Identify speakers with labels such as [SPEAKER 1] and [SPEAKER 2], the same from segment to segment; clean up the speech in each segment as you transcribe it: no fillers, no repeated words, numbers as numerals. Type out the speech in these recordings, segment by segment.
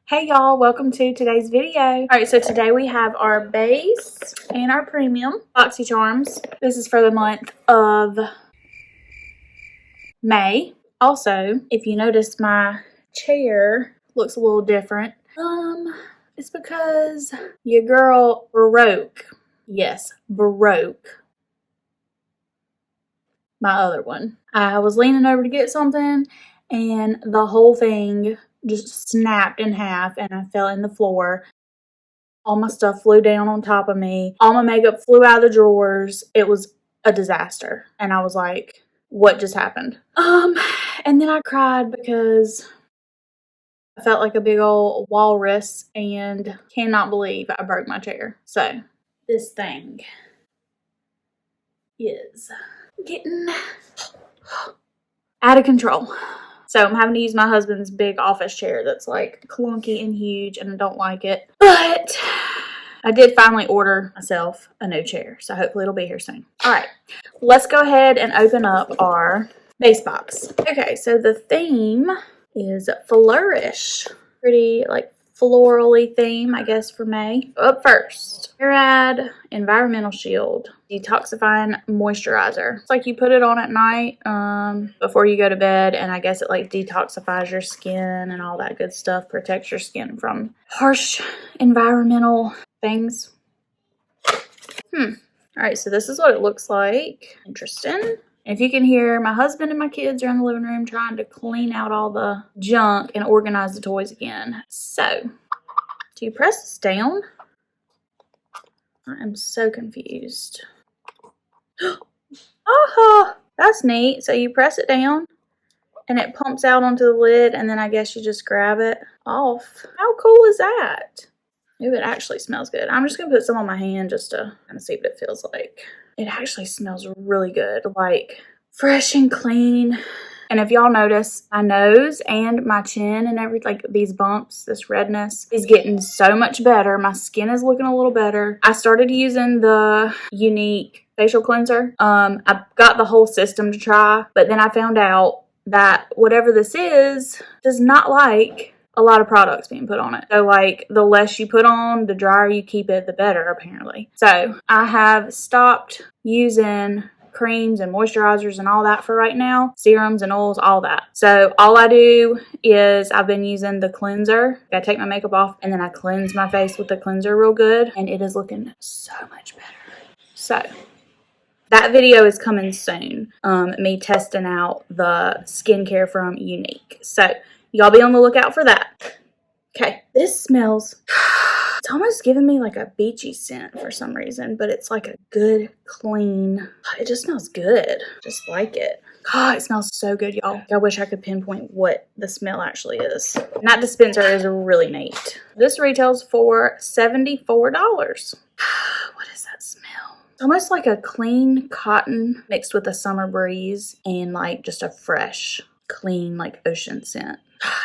[SPEAKER 1] Hey y'all, welcome to today's video. Alright, so today we have our base and our premium Boxy Charms. This is for the month of May. Also, if you notice, my chair looks a little different. It's because your girl broke. Yes, broke my other one. I was leaning over to get something and the whole thing just snapped in half and I fell in the floor. All my stuff flew down on top of me. All my makeup flew out of the drawers. It was a disaster. And I was like, what just happened? And then I cried because I felt like a big old walrus and cannot believe I broke my chair. So this thing is getting out of control. So I'm having to use my husband's big office chair that's like clunky and huge and I don't like it. But I did finally order myself a new chair. So hopefully it'll be here soon. Alright, let's go ahead and open up our base box. Okay, so the theme is Flourish. Pretty like florally theme, I guess, for May. Up first, Murad Environmental Shield Detoxifying Moisturizer. It's like you put it on at night before you go to bed, and I guess it like detoxifies your skin and all that good stuff, protects your skin from harsh environmental things. Alright, so this is what it looks like. Interesting. If you can hear, my husband and my kids are in the living room trying to clean out all the junk and organize the toys again. So, do you press this down? I am so confused. Oh, that's neat. So you press it down and it pumps out onto the lid and then I guess you just grab it off. How cool is that? Ooh, it actually smells good. I'm just going to put some on my hand just to kind of see what it feels like. It actually smells really good, like fresh and clean. And if y'all notice, my nose and my chin and everything, like these bumps, this redness is getting so much better. My skin is looking a little better. I started using the Unique facial cleanser. I got the whole system to try, but then I found out that whatever this is does not like a lot of products being put on it. So like the less you put on, the drier you keep it, the better apparently. So I have stopped using creams and moisturizers and all that for right now. Serums and oils, all that. So all I do is I've been using the cleanser. I take my makeup off and then I cleanse my face with the cleanser real good. And it is looking so much better. So that video is coming soon. Me testing out the skincare from Unique. So y'all be on the lookout for that. Okay, this smells, it's almost giving me like a beachy scent for some reason, but it's like a good, clean, it just smells good. Just like it. God, it smells so good, y'all. I wish I could pinpoint what the smell actually is. And that dispenser is really neat. This retails for $74. What is that smell? It's almost like a clean cotton mixed with a summer breeze and like just a fresh, clean, like ocean scent.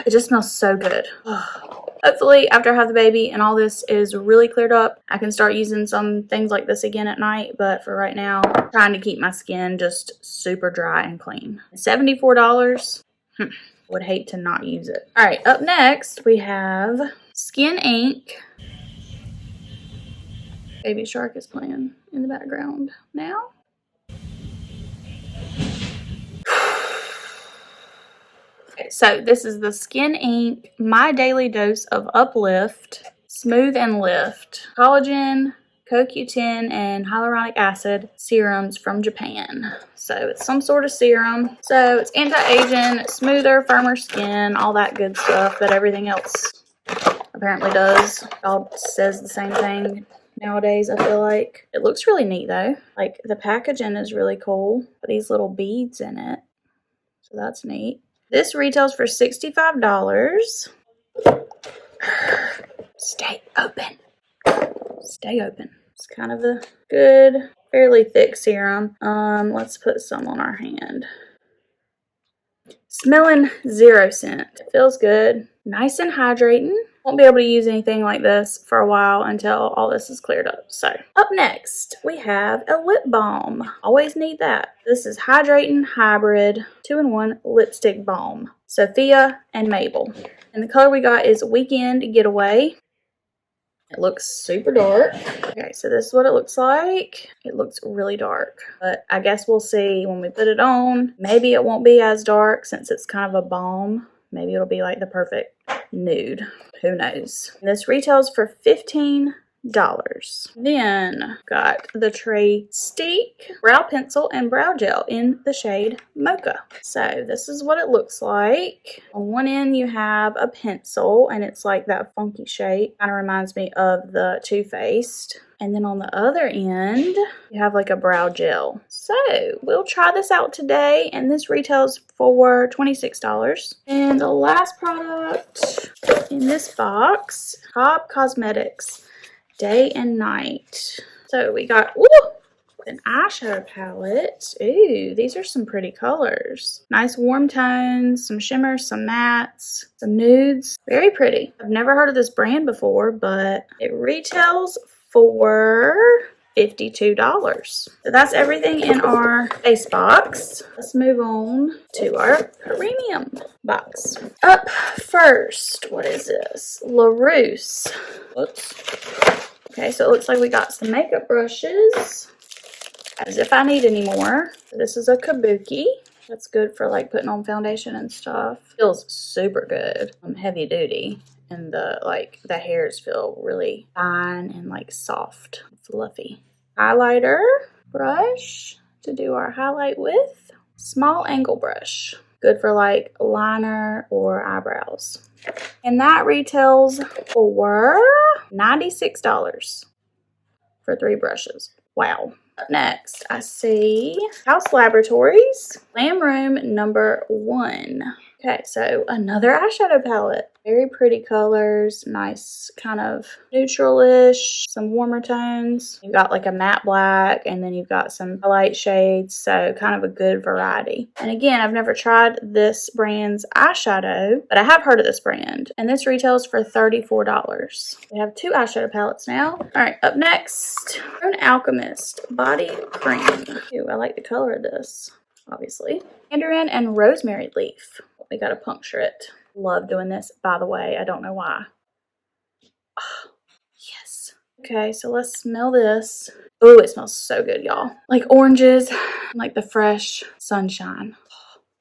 [SPEAKER 1] It just smells so good. Hopefully after I have the baby and all this is really cleared up, I can start using some things like this again at night. But for right now, I'm trying to keep my skin just super dry and clean. $74. Would hate to not use it. All right, up next we have Skin Ink. Baby Shark is playing in the background now. So this is the Skin Ink My Daily Dose of Uplift Smooth and Lift Collagen, CoQ10, and Hyaluronic Acid serums from Japan. So it's some sort of serum. So it's anti-aging, smoother, firmer skin, all that good stuff that everything else apparently does. It all says the same thing nowadays, I feel like. It looks really neat though. Like the packaging is really cool. These little beads in it. So that's neat. This retails for $65. Stay open. Stay open. It's kind of a good, fairly thick serum. Let's put some on our hand. Smelling 0 scent. Feels good. Nice and hydrating. Won't be able to use anything like this for a while until all this is cleared up. So up next, we have a lip balm. Always need that. This is Hydrating Hybrid 2-in-1 Lipstick Balm. Sophia and Mabel. And the color we got is Weekend Getaway. It looks super dark. Okay, so this is what it looks like. It looks really dark, but I guess we'll see when we put it on. Maybe it won't be as dark since it's kind of a balm. Maybe it'll be like the perfect nude. Who knows? This retails for $15. Then got the treStiQue brow pencil and brow gel in the shade Mocha. So this is what it looks like. On one end you have a pencil and it's like that funky shape. Kind of reminds me of the Too Faced. And then on the other end you have like a brow gel. So we'll try this out today, and this retails for $26. And the last product in this box, Top Cosmetics Day and Night. So we got an eyeshadow palette. Ooh, these are some pretty colors. Nice warm tones, some shimmers, some mattes, some nudes. Very pretty. I've never heard of this brand before, but it retails for $52. So that's everything in our base box. Let's move on to our premium box. Up first, what is this? Laruce. Whoops. Okay, so it looks like we got some makeup brushes, as if I need any more. This is a kabuki. That's good for like putting on foundation and stuff. Feels super good. Heavy duty. And the hairs feel really fine and like soft, fluffy. Highlighter brush to do our highlight with. Small angle brush. Good for like liner or eyebrows. And that retails for $96 for 3 brushes. Wow. Up next, I see HAUS Laboratories Glam Room number 1. Okay, so another eyeshadow palette. Very pretty colors, nice kind of neutral-ish, some warmer tones. You've got like a matte black, and then you've got some light shades, so kind of a good variety. And again, I've never tried this brand's eyeshadow, but I have heard of this brand, and this retails for $34. We have 2 eyeshadow palettes now. All right, up next, an Alchemist Body Cream. Ooh, I like the color of this, obviously. Mandarin and Rosemary Leaf. We gotta puncture it. Love doing this, by the way. I don't know why. Oh, yes. Okay, so let's smell this. Oh, it smells so good, y'all. Like oranges, like the fresh sunshine.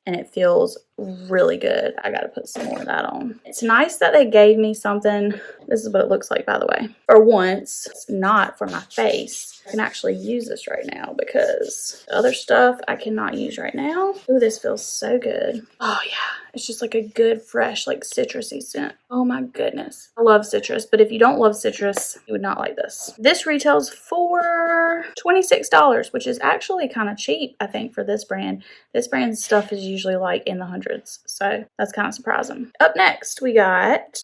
[SPEAKER 1] And it feels really good. I gotta put some more of that on. It's nice that they gave me something. This is what it looks like, by the way. For once, it's not for my face. I can actually use this right now because the other stuff I cannot use right now. Ooh, this feels so good. Oh yeah, it's just like a good, fresh, like citrusy scent. Oh my goodness. I love citrus, but if you don't love citrus, you would not like this. This retails for $26, which is actually kind of cheap, I think, for this brand. This brand's stuff is usually like in the hundreds, so that's kind of surprising. Up next, we got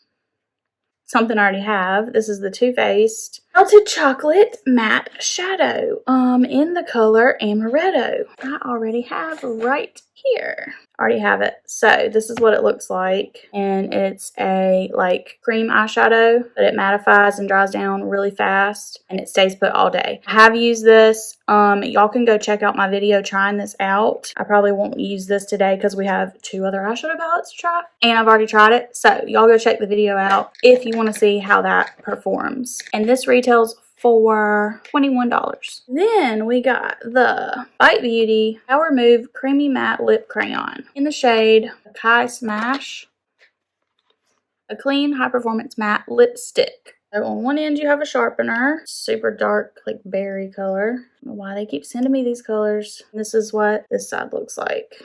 [SPEAKER 1] something I already have. This is the Too Faced Melted Chocolate Matte Shadow in the color Amaretto. I already have right here. Already have it. So this is what it looks like, and it's a like cream eyeshadow, but it mattifies and dries down really fast, and it stays put all day. I have used this. Y'all can go check out my video trying this out. I probably won't use this today because we have 2 other eyeshadow palettes to try, and I've already tried it. So y'all go check the video out if you want to see how that performs. And this retails for $21. Then we got the Bite Beauty Power Move Creamy Matte Lip Crayon in the shade Acai Smash. A clean, high-performance matte lipstick. So on one end you have a sharpener, super dark, like berry color. I don't know why they keep sending me these colors. This is what this side looks like.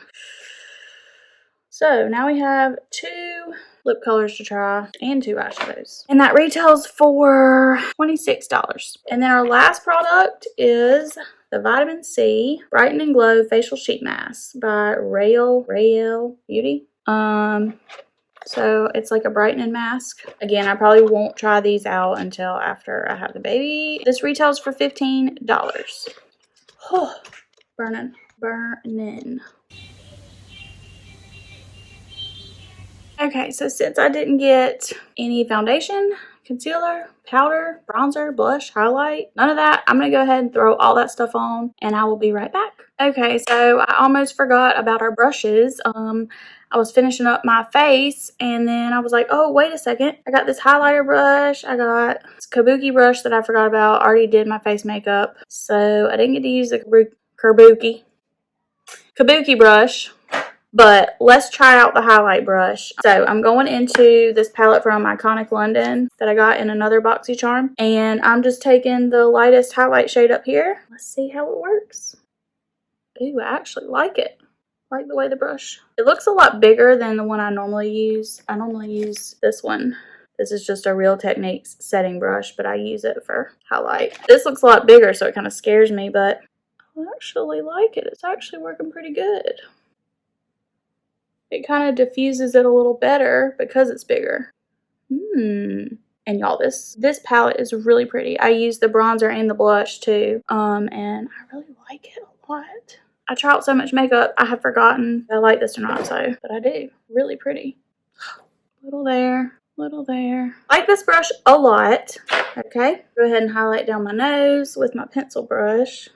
[SPEAKER 1] So now we have 2 lip colors to try and 2 eyeshadows. And that retails for $26. And then our last product is the Vitamin C Brighten and Glow Facial Sheet Mask by Rael Beauty. So it's like a brightening mask. Again, I probably won't try these out until after I have the baby. This retails for $15. Oh, burning. Okay, so since I didn't get any foundation, concealer, powder, bronzer, blush, highlight, none of that, I'm going to go ahead and throw all that stuff on and I will be right back. Okay, so I almost forgot about our brushes. I was finishing up my face and then I was like, oh, wait a second. I got this highlighter brush. I got this kabuki brush that I forgot about. I already did my face makeup. So I didn't get to use the kabuki brush. But let's try out the highlight brush. So I'm going into this palette from Iconic London that I got in another Boxy charm. And I'm just taking the lightest highlight shade up here. Let's see how it works. Ooh, I actually like it. I like the way the brush. It looks a lot bigger than the one I normally use. I normally use this one. This is just a Real Techniques setting brush, but I use it for highlight. This looks a lot bigger, so it kind of scares me, but I actually like it. It's actually working pretty good. It kind of diffuses it a little better because it's bigger. And y'all, this palette is really pretty. I use the bronzer and the blush too. And I really like it a lot. I try out so much makeup, I have forgotten if I like this or not, but I do. Really pretty. Little there, little there. I like this brush a lot. Okay, go ahead and highlight down my nose with my pencil brush.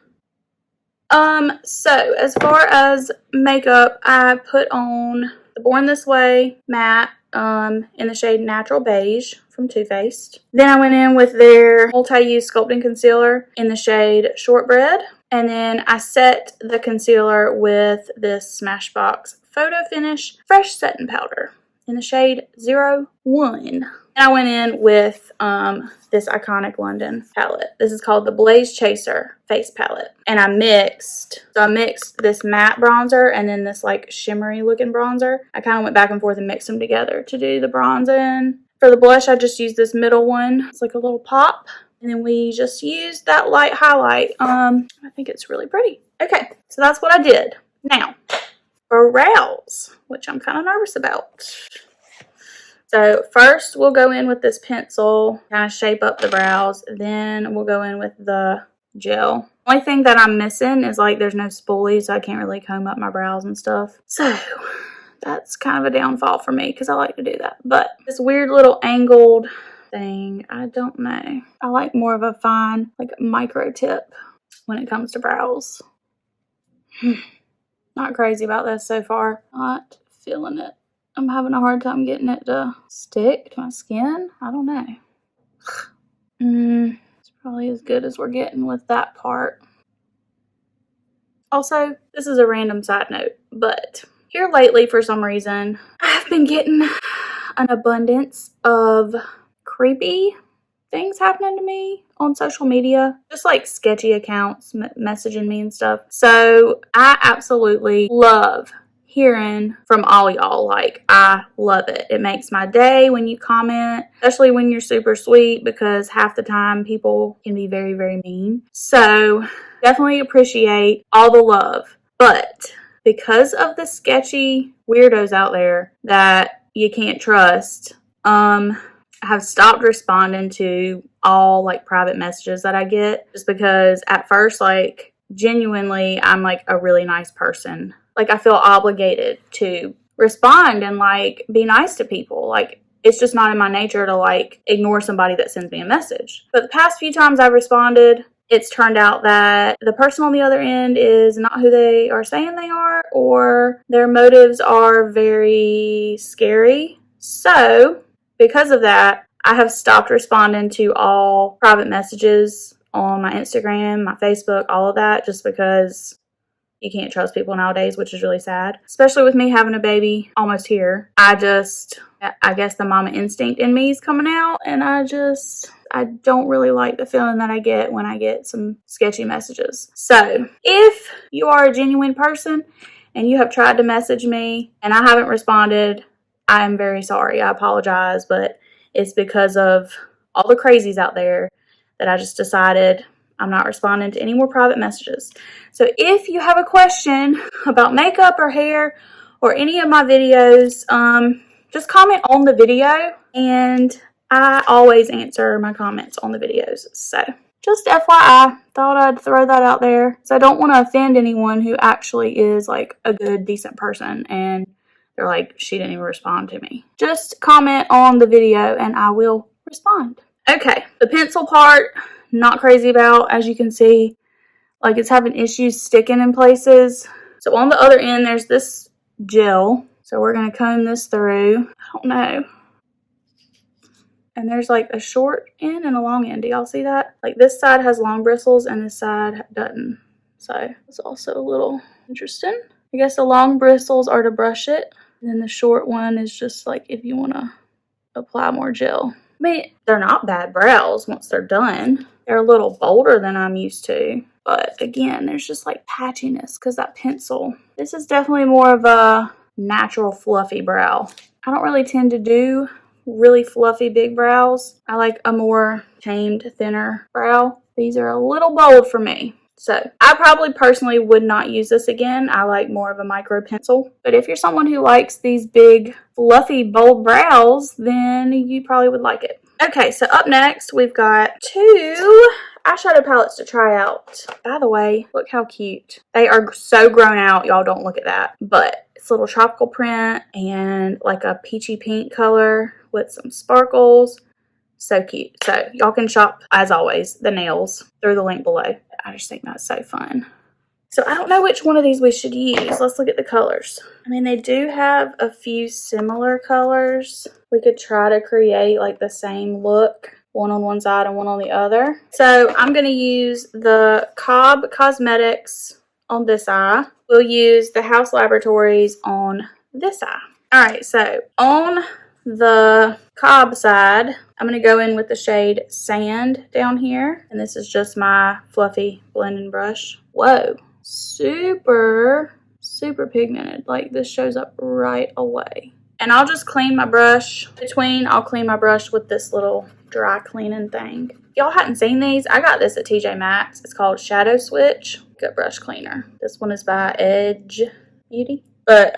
[SPEAKER 1] So as far as makeup, I put on the Born This Way matte in the shade Natural Beige from Too Faced. Then I went in with their multi-use sculpting concealer in the shade Shortbread. And then I set the concealer with this Smashbox Photo Finish Fresh Setting Powder in the shade 01. And I went in with this Iconic London palette. This is called the Blaze Chaser Face Palette. And I mixed this matte bronzer and then this like shimmery looking bronzer. I kind of went back and forth and mixed them together to do the bronzing. For the blush, I just used this middle one. It's like a little pop. And then we just used that light highlight. I think it's really pretty. Okay, so that's what I did. Now, for Rael's, which I'm kind of nervous about. So first we'll go in with this pencil, kind of shape up the brows. Then we'll go in with the gel. Only thing that I'm missing is like there's no spoolie, so I can't really comb up my brows and stuff. So that's kind of a downfall for me because I like to do that. But this weird little angled thing, I don't know. I like more of a fine, like micro tip when it comes to brows. Not crazy about this so far. Not feeling it. I'm having a hard time getting it to stick to my skin. I don't know. It's probably as good as we're getting with that part. Also, this is a random side note, but here lately, for some reason, I've been getting an abundance of creepy things happening to me on social media. Just like sketchy accounts messaging me and stuff. So I absolutely love hearing from all y'all. Like, I love it. It makes my day when you comment, especially when you're super sweet, because half the time people can be very, very mean. So definitely appreciate all the love. But because of the sketchy weirdos out there that you can't trust, I have stopped responding to all like private messages that I get, just because at first, like, genuinely, I'm like a really nice person. Like, I feel obligated to respond and like be nice to people. Like, it's just not in my nature to like ignore somebody that sends me a message. But the past few times I've responded, it's turned out that the person on the other end is not who they are saying they are, or their motives are very scary. So because of that, I have stopped responding to all private messages on my Instagram, my Facebook, all of that, just because you can't trust people nowadays, which is really sad. Especially with me having a baby almost here. I guess the mama instinct in me is coming out, and I don't really like the feeling that I get when I get some sketchy messages. So if you are a genuine person and you have tried to message me and I haven't responded, I am very sorry. I apologize, but it's because of all the crazies out there that I just decided I'm not responding to any more private messages. So if you have a question about makeup or hair or any of my videos, just comment on the video, and I always answer my comments on the videos. So just FYI, thought I'd throw that out there. So I don't want to offend anyone who actually is like a good, decent person and They're like, she didn't even respond to me. Just comment on the video and I will respond. Okay, the pencil part, not crazy about, as you can see. Like, it's having issues sticking in places. So on the other end, there's this gel. So we're going to comb this through. I don't know. And there's like a short end and a long end. Do y'all see that? Like, this side has long bristles and this side doesn't. So it's also a little interesting. I guess the long bristles are to brush it. And then the short one is just like if you want to apply more gel. I mean, they're not bad brows once they're done. They're a little bolder than I'm used to. But again, there's just like patchiness because that pencil. This is definitely more of a natural fluffy brow. I don't really tend to do really fluffy big brows. I like a more tamed, thinner brow. These are a little bold for me. So I probably personally would not use this again. I like more of a micro pencil. But if you're someone who likes these big, fluffy, bold brows, then you probably would like it. Okay, so up next, we've got 2 eyeshadow palettes to try out. By the way, look how cute. They are so grown out. Y'all don't look at that. But it's a little tropical print and like a peachy pink color with some sparkles. So cute. So y'all can shop, as always, the nails through the link below. I just think that's so fun. So I don't know which one of these we should use. Let's look at the colors. I mean, they do have a few similar colors. We could try to create like the same look, one on one side and one on the other. So I'm going to use the Cobb Cosmetics on this eye. We'll use the HAUS Laboratories on this eye. All right, so on the Cobb side, I'm going to go in with the shade Sand down here. And this is just my fluffy blending brush. Whoa, super pigmented. Like, this shows up right away. And I'll just clean my brush. I'll clean my brush with this little dry cleaning thing. Y'all hadn't seen these? I got this at TJ Maxx. It's called Shadow Switch. Good brush cleaner. This one is by Edge Beauty. But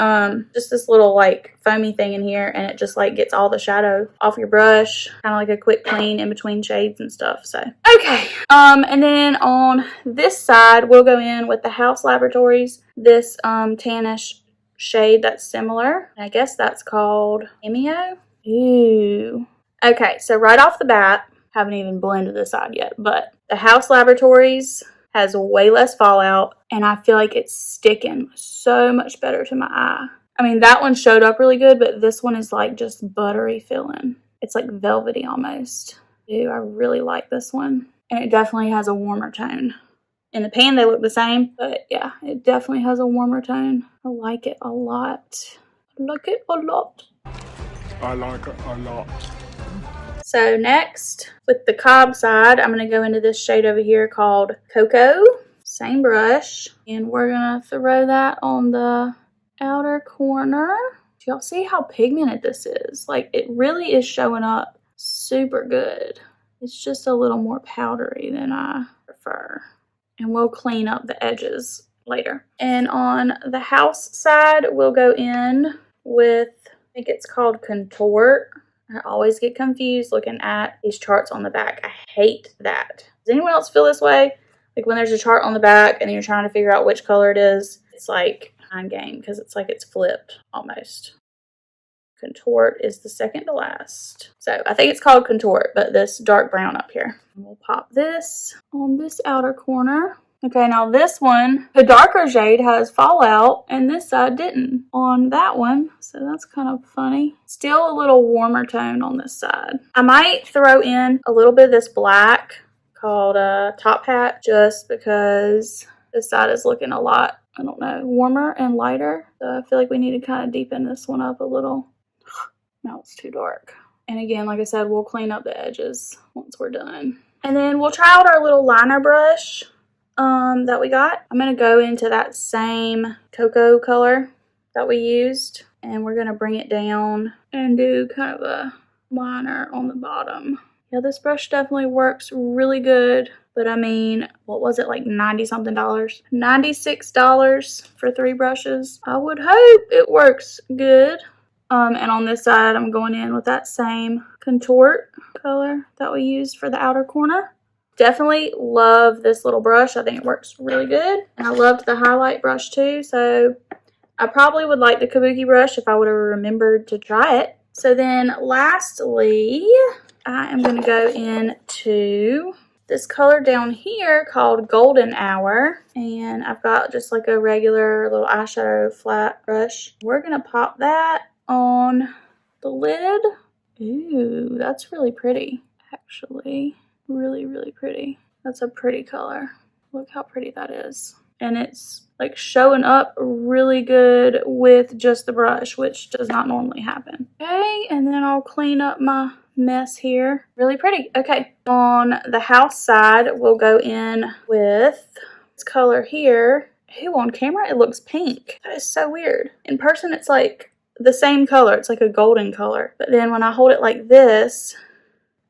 [SPEAKER 1] just this little like foamy thing in here, and it just like gets all the shadow off your brush, kind of like a quick clean in between shades and stuff. So okay, and then on this side we'll go in with the HAUS Laboratories, this tannish shade that's similar. I guess that's called Cameo. Ooh. Okay, so right off the bat, haven't even blended this side yet, but the HAUS Laboratories has way less fallout, and I feel like it's sticking so much better to my eye. I mean, that one showed up really good, but this one is like just buttery feeling. It's like velvety almost. Ooh, I really like this one. And it definitely has a warmer tone. In the pan, they look the same, but yeah, it definitely has a warmer tone. I like it a lot. I like it a lot.
[SPEAKER 2] I like it a lot.
[SPEAKER 1] So next, with the Cobb side, I'm going to go into this shade over here called Cocoa. Same brush. And we're going to throw that on the outer corner. Do y'all see how pigmented this is? Like, it really is showing up super good. It's just a little more powdery than I prefer. And we'll clean up the edges later. And on the HAUS side, we'll go in with, I think it's called Contort. I always get confused looking at these charts on the back. I hate that. Does anyone else feel this way? Like when there's a chart on the back and you're trying to figure out which color it is, it's like mind game because it's like it's flipped almost. Contort is the second to last. So I think it's called Contort, but this dark brown up here. We'll pop this on this outer corner. Okay, now this one, the darker shade has fallout and this side didn't on that one. So that's kind of funny. Still a little warmer tone on this side. I might throw in a little bit of this black called Top Hat just because this side is looking a lot, I don't know, warmer and lighter. So I feel like we need to kind of deepen this one up a little. Now it's too dark. And again, like I said, we'll clean up the edges once we're done. And then we'll try out our little liner brush that we got. I'm going to go into that same cocoa color that we used. And we're going to bring it down and do kind of a liner on the bottom. Yeah, this brush definitely works really good. But I mean, what was it, like 90 something dollars? $96 for 3 brushes. I would hope it works good. And on this side, I'm going in with that same Contort color that we used for the outer corner. Definitely love this little brush. I think it works really good. And I loved the highlight brush too. So I probably would like the kabuki brush if I would have remembered to try it. So then lastly, I am going to go into this color down here called Golden Hour. And I've got just like a regular little eyeshadow flat brush. We're going to pop that on the lid. Ooh, that's really pretty. Actually, really, really pretty. That's a pretty color. Look how pretty that is. And it's like showing up really good with just the brush, which does not normally happen. Okay, and then I'll clean up my mess here. Really pretty. Okay, on the HAUS side, we'll go in with this color here. Ooh, on camera it looks pink. That is so weird. In person it's like the same color. It's like a golden color. But then when I hold it like this,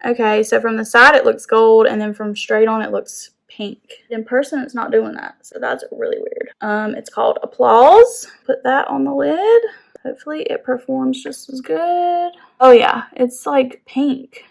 [SPEAKER 1] okay, so from the side it looks gold, and then from straight on it looks pink. In person it's not doing that, so that's really weird. It's called Applause. Put that on the lid. Hopefully it performs just as good. Oh yeah, it's like pink.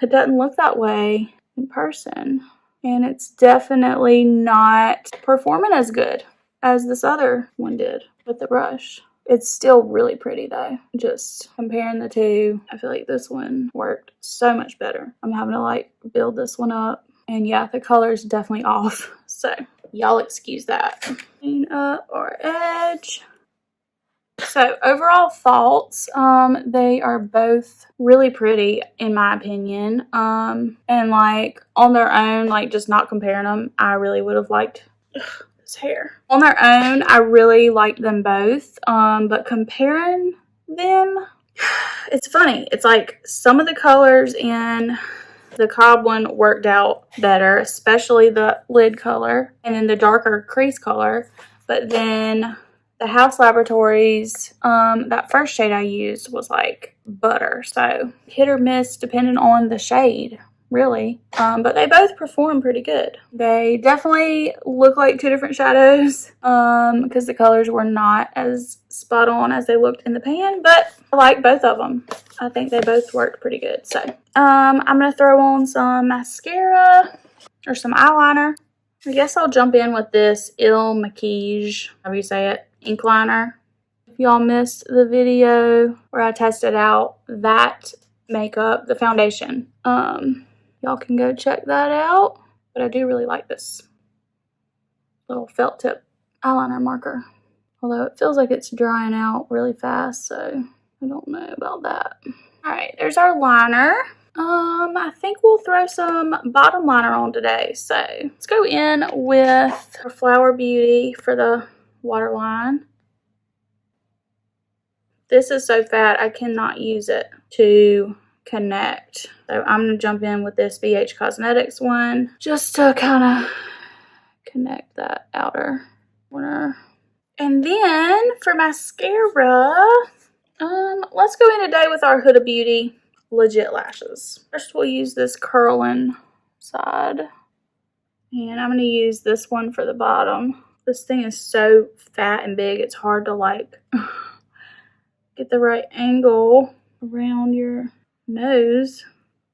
[SPEAKER 1] It doesn't look that way in person, and it's definitely not performing as good as this other one did with the brush. It's still really pretty though. Just comparing the two, I feel like this one worked so much better. I'm having to like build this one up. And yeah, the color is definitely off. So y'all excuse that. Clean up our edge. So overall thoughts, they are both really pretty in my opinion. And like on their own, like just not comparing them, I really would have liked this hair. On their own, I really liked them both. But comparing them, it's funny. It's like some of the colors in the cob one worked out better, especially the lid color and then the darker crease color. But then the HAUS Laboratories, that first shade I used was like butter. So hit or miss depending on the shade, really. But they both perform pretty good. They definitely look like two different shadows because the colors were not as spot on as they looked in the pan, but I like both of them. I think they both worked pretty good. So I'm going to throw on some mascara or some eyeliner. I guess I'll jump in with this Il Maquillage, however you say it, ink liner. If y'all missed the video where I tested out that makeup, the foundation, y'all can go check that out. But I do really like this little felt tip eyeliner marker. Although it feels like it's drying out really fast, so I don't know about that. Alright, there's our liner. I think we'll throw some bottom liner on today. So let's go in with our Flower Beauty for the waterline. This is so fat, I cannot use it to connect. So I'm going to jump in with this BH Cosmetics one just to kind of connect that outer corner. And then for mascara, let's go in today with our Huda Beauty Legit Lashes. First we'll use this curling side. And I'm going to use this one for the bottom. This thing is so fat and big, it's hard to like get the right angle around your nose.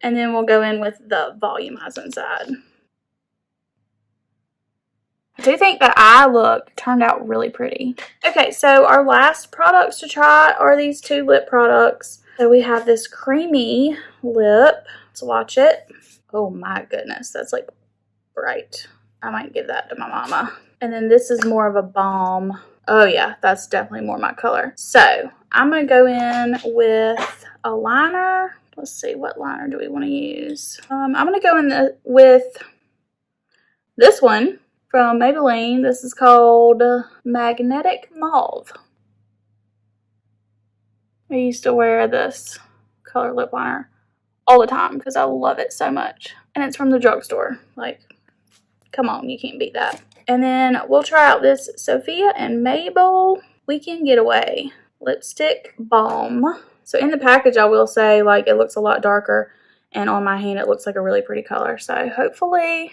[SPEAKER 1] And then we'll go in with the volumizing side. I do think the eye look turned out really pretty. Okay, so our last products to try are these two lip products. So we have this creamy lip. Let's watch it. Oh my goodness, that's like bright. I might give that to my mama. And then this is more of a balm. Oh yeah, that's definitely more my color. So I'm going to go in with a liner. Let's see, what liner do we want to use? I'm going to go in with this one from Maybelline. This is called Magnetic Mauve. I used to wear this color lip liner all the time because I love it so much. And it's from the drugstore. Like, come on, you can't beat that. And then we'll try out this Sophia and Mabel Weekend Getaway Lipstick Balm. So in the package, I will say, like, it looks a lot darker. And on my hand, it looks like a really pretty color. So hopefully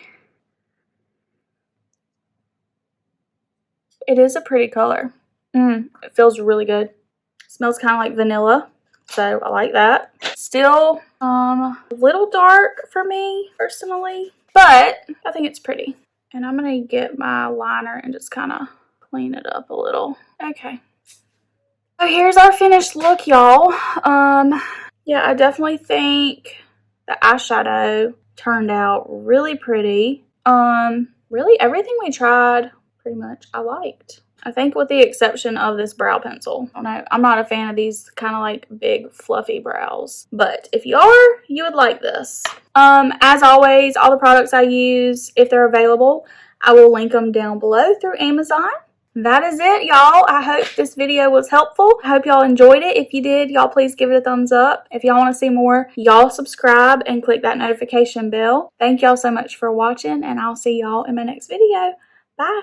[SPEAKER 1] it is a pretty color. It feels really good. Smells kind of like vanilla, so I like that. Still a little dark for me personally, but I think it's pretty. And I'm going to get my liner and just kind of clean it up a little. Okay, So here's our finished look, y'all. Yeah, I definitely think the eyeshadow turned out really pretty. Really everything we tried, pretty much, I liked. I think with the exception of this brow pencil. I don't know, I'm not a fan of these kind of like big fluffy brows. But if you are, you would like this. As always, all the products I use, if they're available, I will link them down below through Amazon. That is it, y'all. I hope this video was helpful. I hope y'all enjoyed it. If you did, y'all please give it a thumbs up. If y'all want to see more, y'all subscribe and click that notification bell. Thank y'all so much for watching, and I'll see y'all in my next video. Bye.